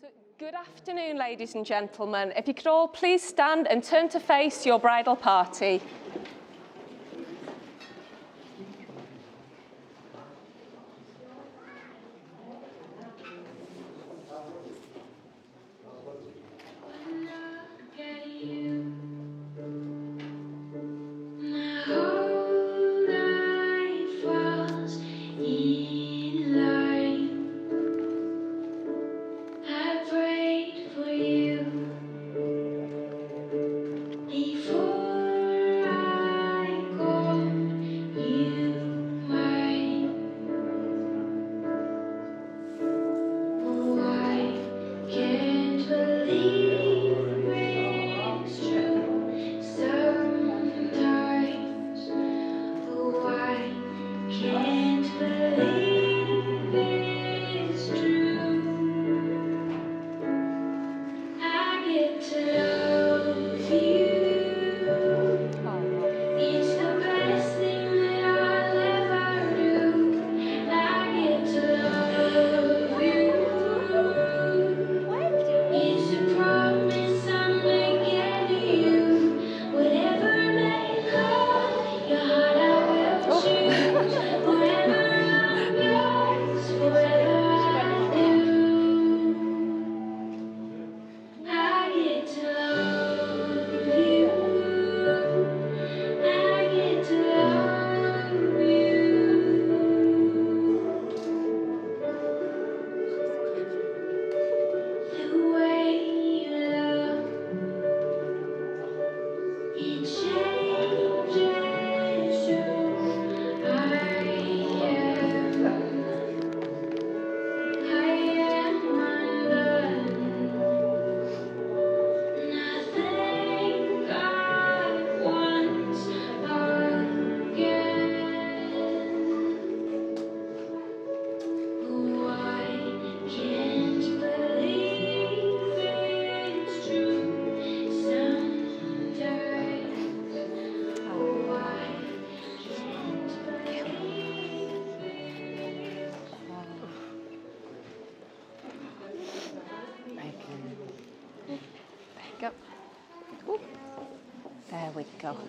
So, good afternoon, ladies and gentlemen. If you could all please stand and turn to face your bridal party.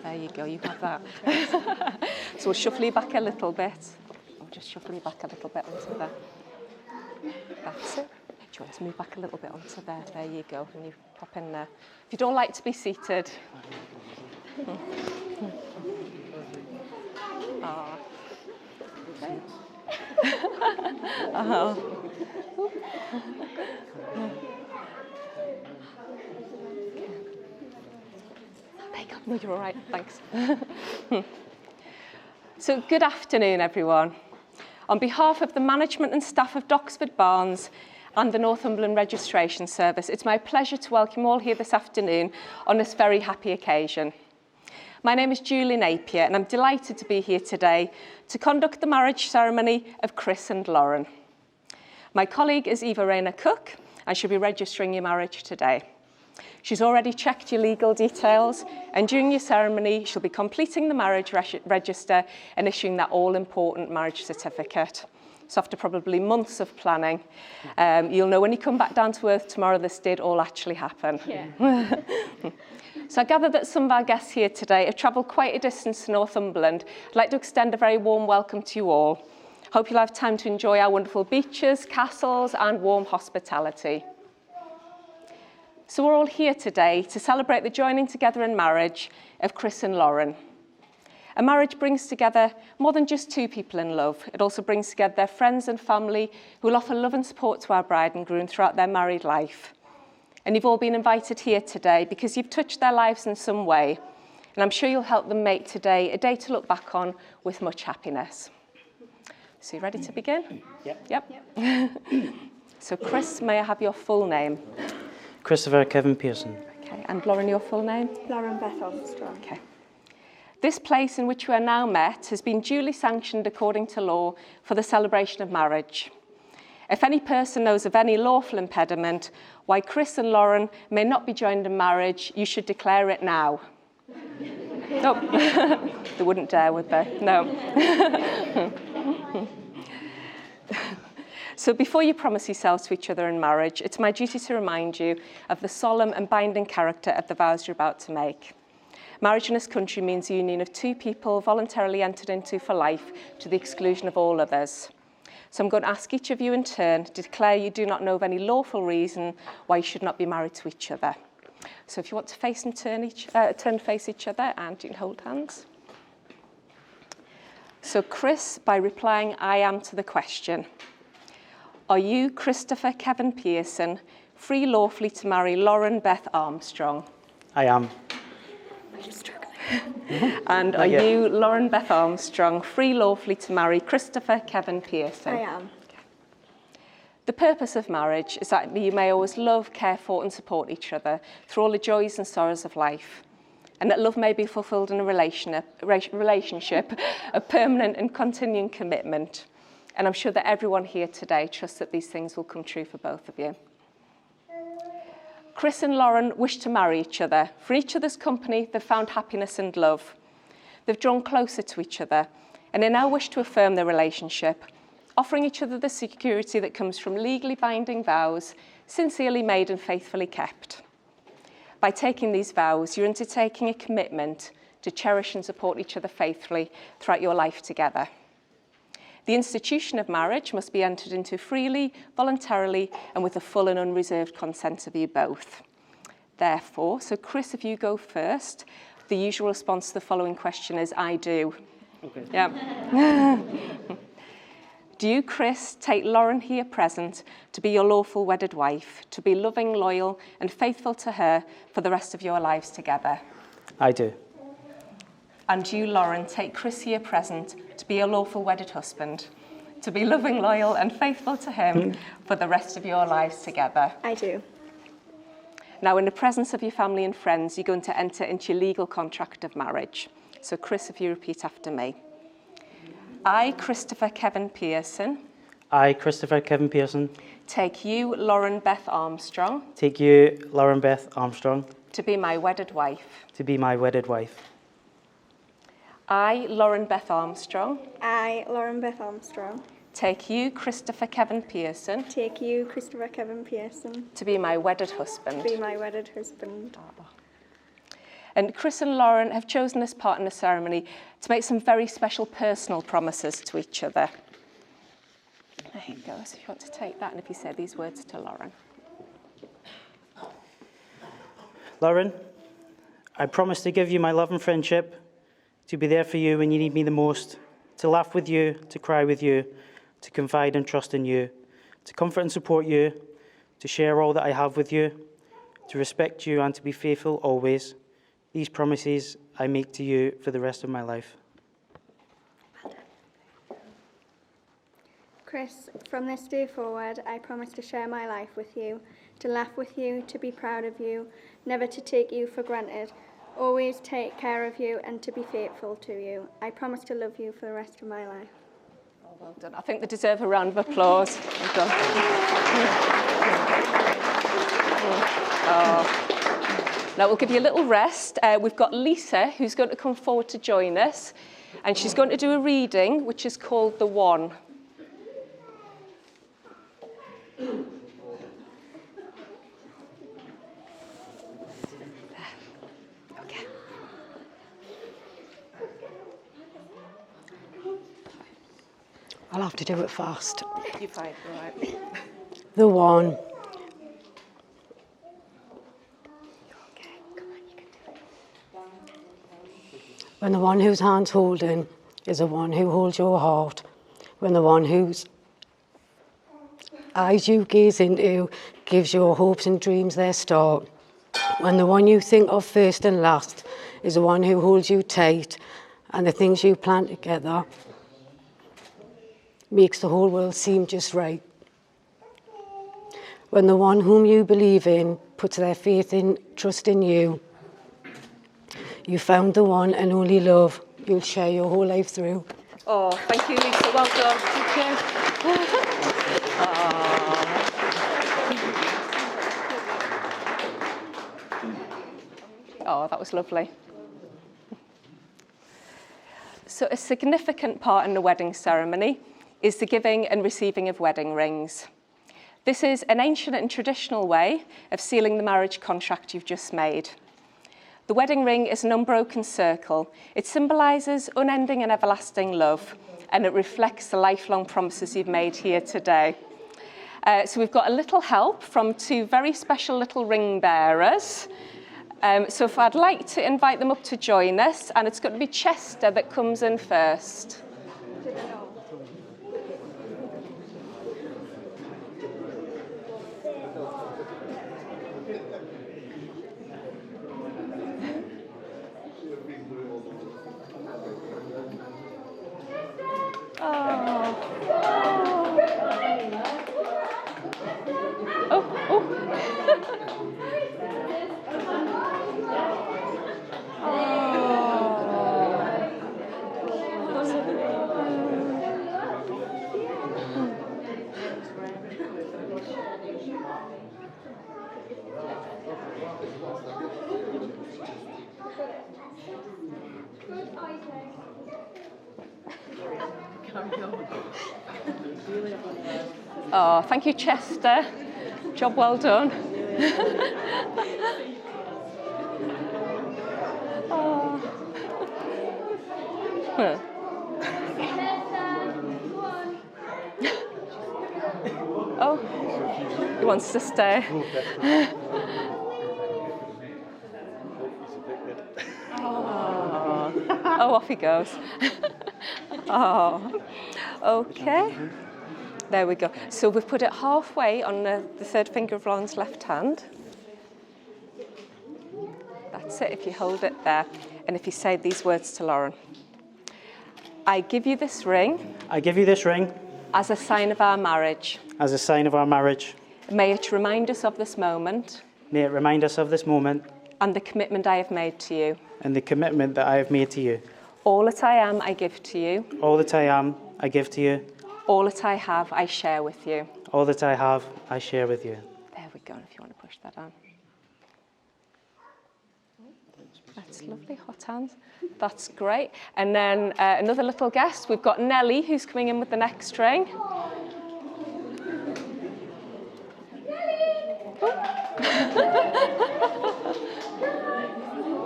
There you go, you have that. So we'll shuffle you back a little bit. I'll just shuffle you back a little bit onto there. That's it. Do you want to move back a little bit onto there? There you go, and you pop in there. If you don't like to be seated. Ah. Okay. No, you're all right, thanks. So, good afternoon, everyone. On behalf of the management and staff of Doxford Barns and the Northumberland Registration Service, it's my pleasure to welcome you all here this afternoon on this very happy occasion. My name is Julie Napier, and I'm delighted to be here today to conduct the marriage ceremony of Chris and Lauren. My colleague is Eva Rayner Cook, and she'll be registering your marriage today. She's already checked your legal details, and during your ceremony, she'll be completing the marriage register and issuing that all-important marriage certificate. So after probably months of planning, you'll know when you come back down to earth tomorrow, this did all actually happen. Yeah. So I gather that some of our guests here today have travelled quite a distance to Northumberland. I'd like to extend a very warm welcome to you all. Hope you'll have time to enjoy our wonderful beaches, castles, and warm hospitality. So we're all here today to celebrate the joining together in marriage of Chris and Lauren. A marriage brings together more than just two people in love. It also brings together their friends and family who will offer love and support to our bride and groom throughout their married life. And you've all been invited here today because you've touched their lives in some way. And I'm sure you'll help them make today a day to look back on with much happiness. So you ready to begin? Yep. So Chris, may I have your full name? Christopher Kevin Pearson. Okay, and Lauren, your full name? Lauren Beth Armstrong. Okay. This place in which we are now met has been duly sanctioned according to law for the celebration of marriage. If any person knows of any lawful impediment why Chris and Lauren may not be joined in marriage, you should declare it now. Nope. They wouldn't dare, would they? No. So before you promise yourselves to each other in marriage, it's my duty to remind you of the solemn and binding character of the vows you're about to make. Marriage in this country means a union of two people voluntarily entered into for life to the exclusion of all others. So I'm going to ask each of you in turn to declare you do not know of any lawful reason why you should not be married to each other. So if you want to face and face each other, and you can hold hands. So Chris, by replying I am to the question, are you, Christopher Kevin Pearson, free lawfully to marry Lauren Beth Armstrong? I am. And are you, Lauren Beth Armstrong, free lawfully to marry Christopher Kevin Pearson? I am. The purpose of marriage is that you may always love, care for and support each other through all the joys and sorrows of life, and that love may be fulfilled in a relationship, a permanent and continuing commitment. And I'm sure that everyone here today trusts that these things will come true for both of you. Chris and Lauren wish to marry each other. For each other's company, they've found happiness and love. They've drawn closer to each other, and they now wish to affirm their relationship, offering each other the security that comes from legally binding vows, sincerely made and faithfully kept. By taking these vows, you're undertaking a commitment to cherish and support each other faithfully throughout your life together. The institution of marriage must be entered into freely, voluntarily, and with the full and unreserved consent of you both. Therefore, so Chris, if you go first, the usual response to the following question is, I do. Okay. Yeah. Do you, Chris, take Lauren here present to be your lawful wedded wife, to be loving, loyal, and faithful to her for the rest of your lives together? I do. And you, Lauren, take Chris here present to be your lawful wedded husband, to be loving, loyal, and faithful to him for the rest of your lives together? I do. Now, in the presence of your family and friends, you're going to enter into your legal contract of marriage. So, Chris, if you repeat after me. I, Christopher Kevin Pearson. I, Christopher Kevin Pearson. Take you, Lauren Beth Armstrong. Take you, Lauren Beth Armstrong. To be my wedded wife. To be my wedded wife. I, Lauren Beth Armstrong. I, Lauren Beth Armstrong. Take you, Christopher Kevin Pearson. Take you, Christopher Kevin Pearson. To be my wedded husband. To be my wedded husband. And Chris and Lauren have chosen this part in the ceremony to make some very special personal promises to each other. There you go, so if you want to take that and if you say these words to Lauren. Lauren, I promise to give you my love and friendship, to be there for you when you need me the most, to laugh with you, to cry with you, to confide and trust in you, to comfort and support you, to share all that I have with you, to respect you and to be faithful always. These promises I make to you for the rest of my life. Chris, from this day forward, I promise to share my life with you, to laugh with you, to be proud of you, never to take you for granted, always take care of you and to be faithful to you. I promise to love you for the rest of my life. Oh, well done. I think they deserve a round of applause. Well done. Oh. Now we'll give you a little rest. We've got Lisa, who's going to come forward to join us, and she's going to do a reading, which is called The One. I'll have to do it fast. You're fine, all right. The one. When the one whose hand's holding is the one who holds your heart. When the one whose eyes you gaze into gives your hopes and dreams their start. When the one you think of first and last is the one who holds you tight, and the things you plan together makes the whole world seem just right. When the one whom you believe in puts their faith and trust in you, you found the one and only love you'll share your whole life through. Oh, thank you, Lisa. Well done. Thank you. Oh, that was lovely. So a significant part in the wedding ceremony is the giving and receiving of wedding rings. This is an ancient and traditional way of sealing the marriage contract you've just made. The wedding ring is an unbroken circle. It symbolises unending and everlasting love, and it reflects the lifelong promises you've made here today. So we've got a little help from two very special little ring bearers. So if I'd like to invite them up to join us, and it's going to be Chester that comes in first. Oh, thank you, Chester. Job well done. Oh. Oh, he wants to stay. Oh, off he goes. Oh, okay. There we go. So we've put it halfway on the third finger of Lauren's left hand. That's it, if you hold it there. And if you say these words to Lauren. I give you this ring. I give you this ring. As a sign of our marriage. As a sign of our marriage. May it remind us of this moment. May it remind us of this moment. And the commitment I have made to you. And the commitment that I have made to you. All that I am, I give to you. All that I am, I give to you. All that I have, I share with you. All that I have, I share with you. There we go, if you want to push that on. That's lovely, hot hands. That's great. And then another little guest, we've got Nellie, who's coming in with the next ring.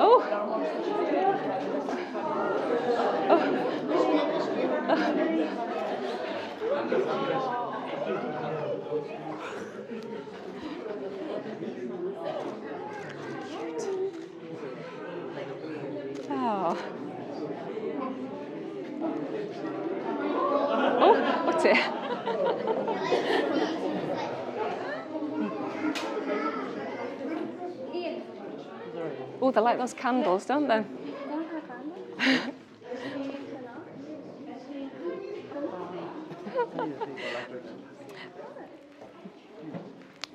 Oh. Oh. Oh, what's it? Oh, they like those candles, don't they?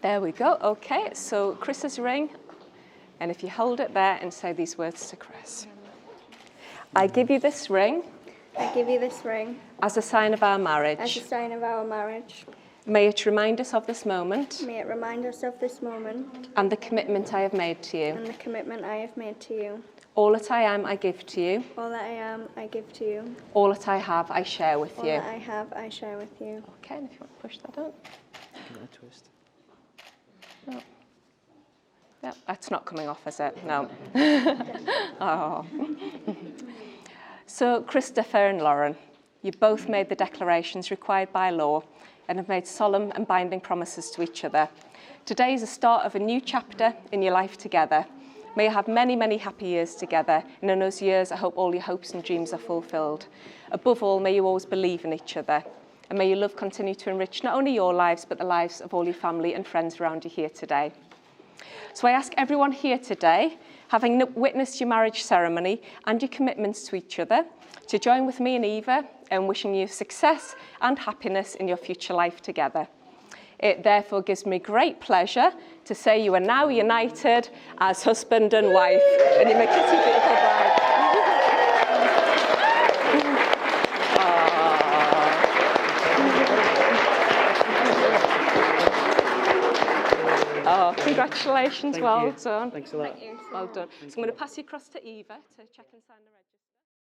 There we go. Okay, so Chris's ring. And if you hold it there and say these words to Chris. I give you this ring. I give you this ring. As a sign of our marriage. As a sign of our marriage. May it remind us of this moment. May it remind us of this moment. And the commitment I have made to you. And the commitment I have made to you. All that I am, I give to you. All that I am, I give to you. All that I have, I share with you. All that I have, I share with you. Okay, and if you want to push that up. Give it a twist. No. Yeah, that's not coming off, is it? No. Oh. So, Christopher and Lauren, you both made the declarations required by law and have made solemn and binding promises to each other. Today is the start of a new chapter in your life together. May you have many, many happy years together. And in those years, I hope all your hopes and dreams are fulfilled. Above all, may you always believe in each other. And may your love continue to enrich not only your lives, but the lives of all your family and friends around you here today. So I ask everyone here today, having witnessed your marriage ceremony and your commitments to each other, to join with me and Eva in wishing you success and happiness in your future life together. It therefore gives me great pleasure to say you are now united as husband and wife, and you make a beautiful bride. Oh, congratulations, well done. Thanks a lot. Thank you. Well done. So I'm going to pass you across to Eva to check and sign the register.